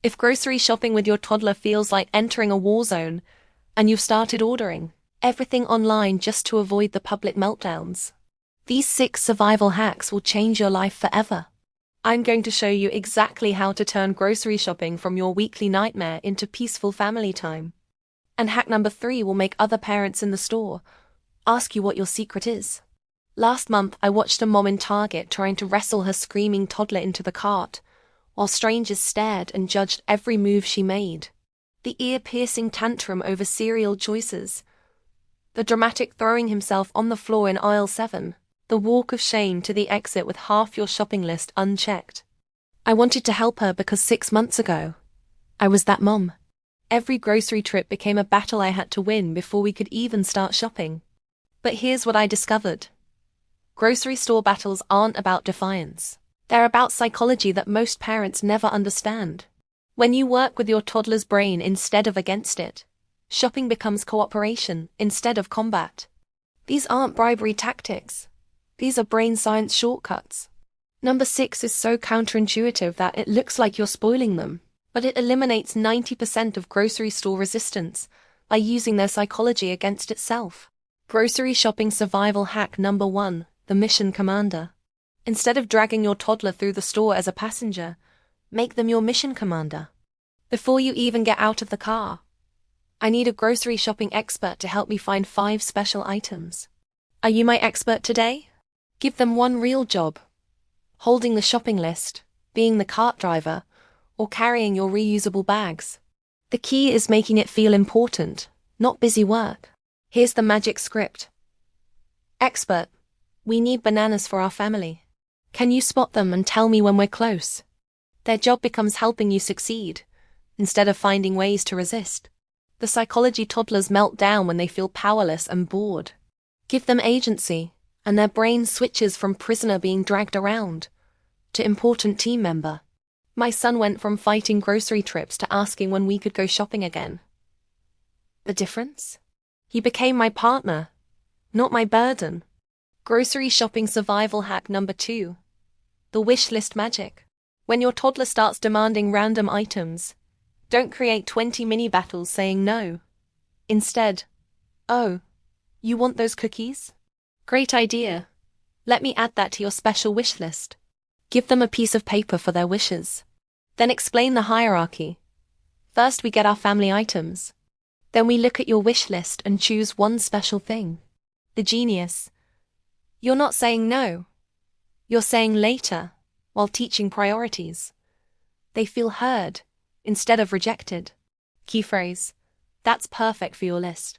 If grocery shopping with your toddler feels like entering a war zone, and you've started ordering everything online just to avoid the public meltdowns, these 6 survival hacks will change your life forever. I'm going to show you exactly how to turn grocery shopping from your weekly nightmare into peaceful family time. And hack number 3 will make other parents in the store ask you what your secret is. Last month, I watched a mom in Target trying to wrestle her screaming toddler into the cart, while strangers stared and judged every move she made. The ear-piercing tantrum over cereal choices, the dramatic throwing himself on the floor in aisle 7, the walk of shame to the exit with half your shopping list unchecked. I wanted to help her because 6 months ago, I was that mom. Every grocery trip became a battle I had to win before we could even start shopping. But here's what I discovered. Grocery store battles aren't about defiance. They're about psychology that most parents never understand. When you work with your toddler's brain instead of against it, shopping becomes cooperation instead of combat. These aren't bribery tactics. These are brain science shortcuts. Number 6 is so counterintuitive that it looks like you're spoiling them, but it eliminates 90% of grocery store resistance by using their psychology against itself. Grocery shopping survival hack number 1, the mission commander. Instead of dragging your toddler through the store as a passenger, make them your mission commander. Before you even get out of the car, I need a grocery shopping expert to help me find 5 special items. Are you my expert today? Give them one real job: holding the shopping list, being the cart driver, or carrying your reusable bags. The key is making it feel important, not busy work. Here's the magic script. Expert: we need bananas for our family. Can you spot them and tell me when we're close? Their job becomes helping you succeed, instead of finding ways to resist. The psychology toddlers melt down when they feel powerless and bored. Give them agency, and their brain switches from prisoner being dragged around to important team member. My son went from fighting grocery trips to asking when we could go shopping again. The difference? He became my partner, not my burden. Grocery shopping survival hack number 2. The wish list magic. When your toddler starts demanding random items, don't create 20 mini battles saying no. Instead, oh, you want those cookies? Great idea. Let me add that to your special wish list. Give them a piece of paper for their wishes. Then explain the hierarchy. First we get our family items. Then we look at your wish list and choose one special thing. The genius. You're not saying no. You're saying later, while teaching priorities. They feel heard, instead of rejected. Key phrase: that's perfect for your list.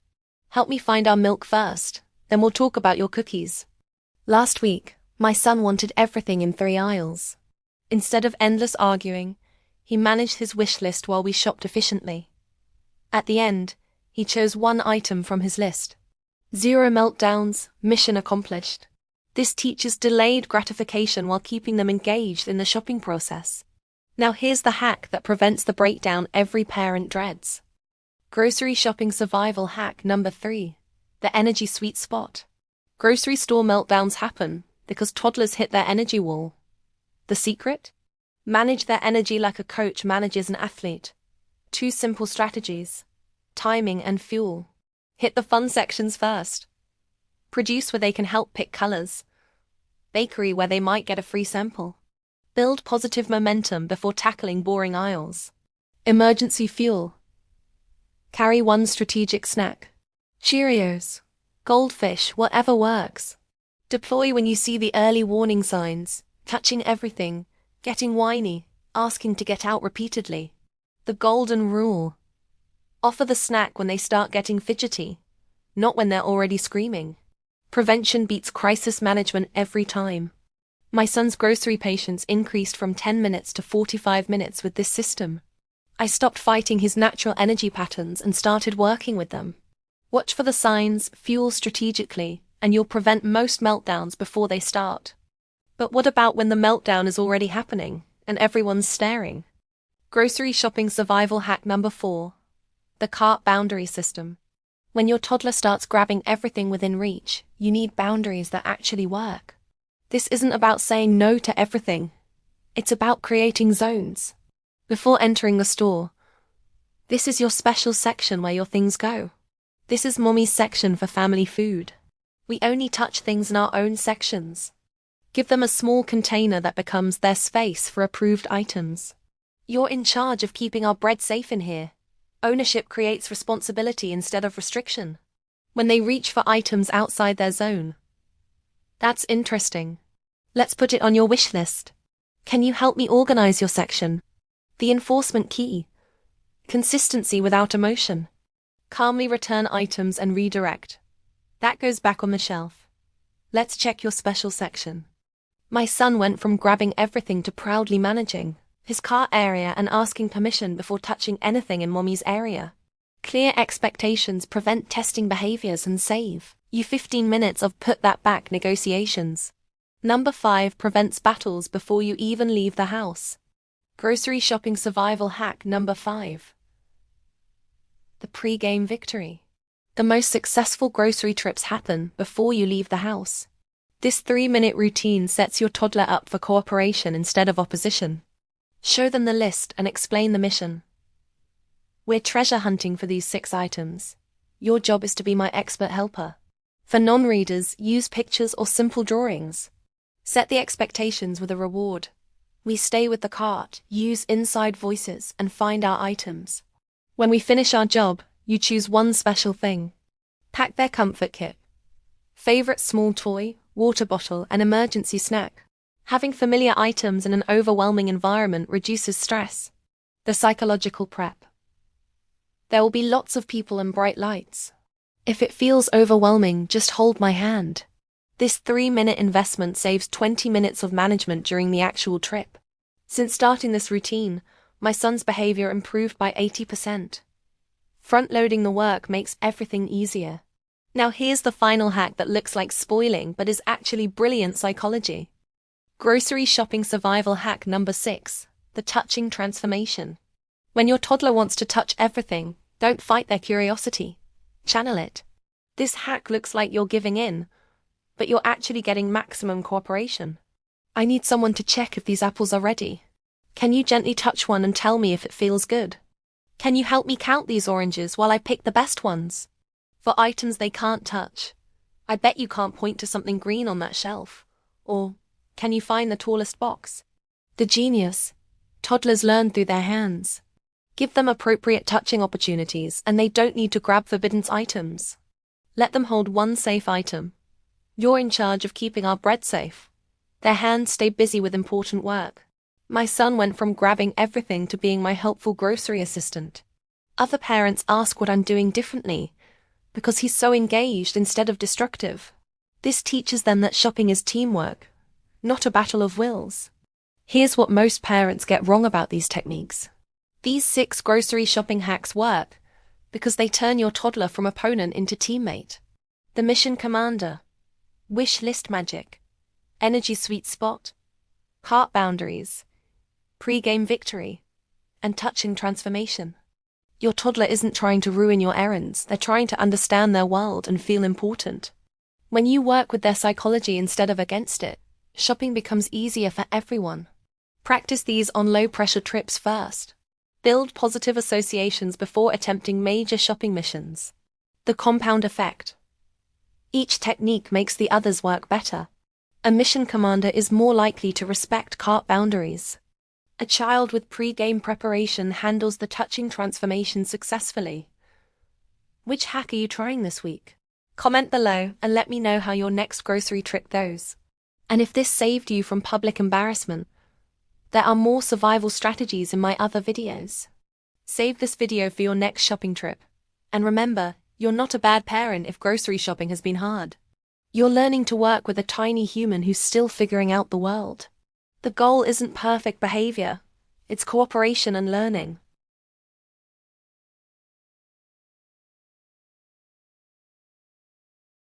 Help me find our milk first, then we'll talk about your cookies. Last week, my son wanted everything in 3 aisles. Instead of endless arguing, he managed his wish list while we shopped efficiently. At the end, he chose one item from his list. 0 meltdowns, mission accomplished. This teaches delayed gratification while keeping them engaged in the shopping process. Now here's the hack that prevents the breakdown every parent dreads. Grocery shopping survival hack number 3. The energy sweet spot. Grocery store meltdowns happen because toddlers hit their energy wall. The secret? Manage their energy like a coach manages an athlete. 2 simple strategies: timing and fuel. Hit the fun sections first. Produce where they can help pick colors. Bakery where they might get a free sample. Build positive momentum before tackling boring aisles. Emergency fuel. Carry one strategic snack. Cheerios, goldfish, whatever works. Deploy when you see the early warning signs: touching everything, getting whiny, asking to get out repeatedly. The golden rule. Offer the snack when they start getting fidgety, not when they're already screaming. Prevention beats crisis management every time. My son's grocery patience increased from 10 minutes to 45 minutes with this system. I stopped fighting his natural energy patterns and started working with them. Watch for the signs, fuel strategically, and you'll prevent most meltdowns before they start. But what about when the meltdown is already happening and everyone's staring? Grocery shopping survival hack number 4. The cart boundary system. When your toddler starts grabbing everything within reach, you need boundaries that actually work. This isn't about saying no to everything. It's about creating zones. Before entering the store, this is your special section where your things go. This is Mommy's section for family food. We only touch things in our own sections. Give them a small container that becomes their space for approved items. You're in charge of keeping our bread safe in here. Ownership creates responsibility instead of restriction. When they reach for items outside their zone. That's interesting. Let's put it on your wish list. Can you help me organize your section? The enforcement key. Consistency without emotion. Calmly return items and redirect. That goes back on the shelf. Let's check your special section. My son went from grabbing everything to proudly managing his cart area and asking permission before touching anything in Mommy's area. Clear expectations prevent testing behaviors and save you 15 minutes of put that back negotiations. Number 5 prevents battles before you even leave the house. Grocery shopping survival hack number 5. The pre-game victory. The most successful grocery trips happen before you leave the house. This 3-minute routine sets your toddler up for cooperation instead of opposition. Show them the list and explain the mission. We're treasure hunting for these 6 items. Your job is to be my expert helper. For non-readers, use pictures or simple drawings. Set the expectations with a reward. We stay with the cart, use inside voices, and find our items. When we finish our job, you choose one special thing. Pack their comfort kit. Favorite small toy, water bottle, and emergency snack. Having familiar items in an overwhelming environment reduces stress. The psychological prep. There will be lots of people and bright lights. If it feels overwhelming, just hold my hand. This 3-minute investment saves 20 minutes of management during the actual trip. Since starting this routine, my son's behavior improved by 80%. Front-loading the work makes everything easier. Now here's the final hack that looks like spoiling but is actually brilliant psychology. Grocery shopping survival hack number 6, the touching transformation. When your toddler wants to touch everything, don't fight their curiosity. Channel it. This hack looks like you're giving in, but you're actually getting maximum cooperation. I need someone to check if these apples are ready. Can you gently touch one and tell me if it feels good? Can you help me count these oranges while I pick the best ones? For items they can't touch, I bet you can't point to something green on that shelf. Or, can you find the tallest box? The genius. Toddlers learn through their hands. Give them appropriate touching opportunities and they don't need to grab forbidden items. Let them hold one safe item. You're in charge of keeping our bread safe. Their hands stay busy with important work. My son went from grabbing everything to being my helpful grocery assistant. Other parents ask what I'm doing differently, because he's so engaged instead of destructive. This teaches them that shopping is teamwork, not a battle of wills. Here's what most parents get wrong about these techniques. These 6 grocery shopping hacks work because they turn your toddler from opponent into teammate. The mission commander, wish list magic, energy sweet spot, cart boundaries, pre-game victory, and touching transformation. Your toddler isn't trying to ruin your errands, they're trying to understand their world and feel important. When you work with their psychology instead of against it, shopping becomes easier for everyone. Practice these on low-pressure trips first. Build positive associations before attempting major shopping missions. The compound effect. Each technique makes the others work better. A mission commander is more likely to respect cart boundaries. A child with pre-game preparation handles the touching transformation successfully. Which hack are you trying this week? Comment below and let me know how your next grocery trip goes. And if this saved you from public embarrassment, there are more survival strategies in my other videos. Save this video for your next shopping trip. And remember, you're not a bad parent if grocery shopping has been hard. You're learning to work with a tiny human who's still figuring out the world. The goal isn't perfect behavior, it's cooperation and learning.